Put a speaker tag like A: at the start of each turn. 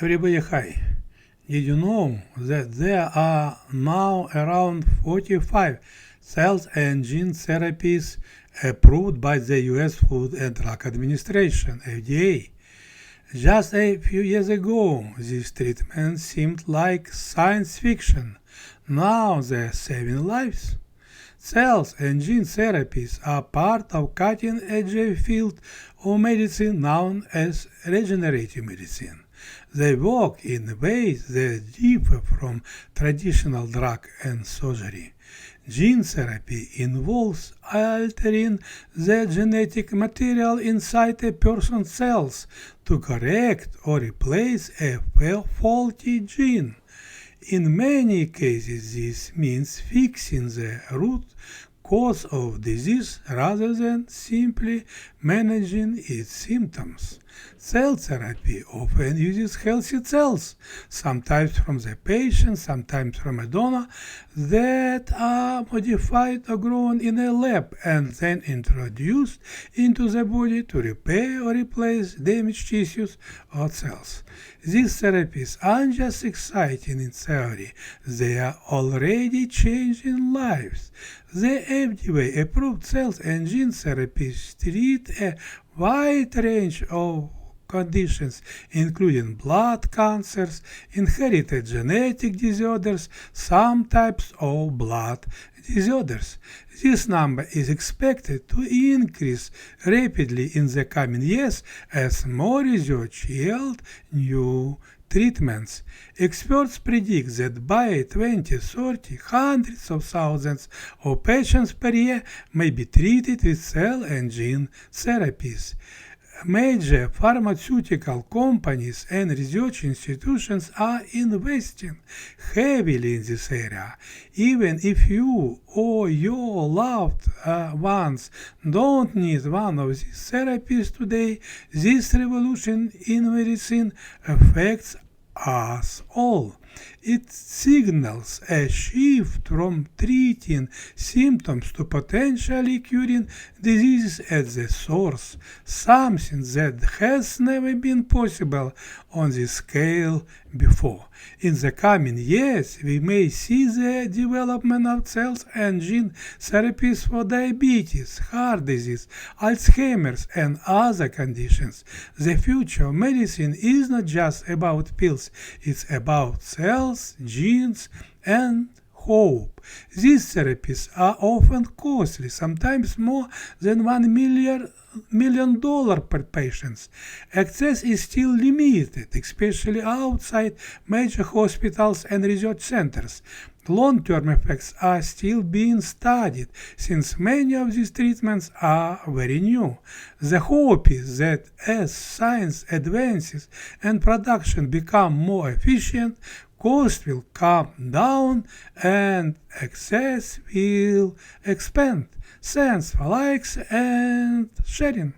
A: Everybody hi. Did you know that there are now around 45 cell and gene therapies approved by the US Food and Drug Administration, FDA? Just a few years ago, these treatments seemed like science fiction. Now they're saving lives. Cells and gene therapies are part of cutting-edge field of medicine known as regenerative medicine. They work in ways that differ from traditional drug and surgery. Gene therapy involves altering the genetic material inside a person's cells to correct or replace a faulty gene. In many cases, this means fixing the root cause of disease rather than simply managing its symptoms. Cell therapy often uses healthy cells, sometimes from the patient, sometimes from a donor, that are modified or grown in a lab and then introduced into the body to repair or replace damaged tissues or cells. These therapies aren't just exciting in theory, they are already changing lives. The FDA-approved cell and gene therapies treat a wide range of conditions, including blood cancers, inherited genetic disorders, some types of blood disorders. This number is expected to increase rapidly in the coming years as more research yields new treatments. Experts predict that by 2030, hundreds of thousands of patients per year may be treated with cell and gene therapies. Major pharmaceutical companies and research institutions are investing heavily in this area. Even if you or your loved ones don't need one of these therapies today, this revolution in medicine affects us all. It signals a shift from treating symptoms to potentially curing diseases at the source, something that has never been possible on this scale before. In the coming years, we may see the development of cells and gene therapies for diabetes, heart disease, Alzheimer's, and other conditions. The future of medicine is not just about pills, it's about cells, genes, and hope. These therapies are often costly, sometimes more than $1 million per patient. Access is still limited, especially outside major hospitals and research centers. Long-term effects are still being studied, since many of these treatments are very new. The hope is that as science advances and production become more efficient, cost will come down and access will expand. Thanks for likes and sharing.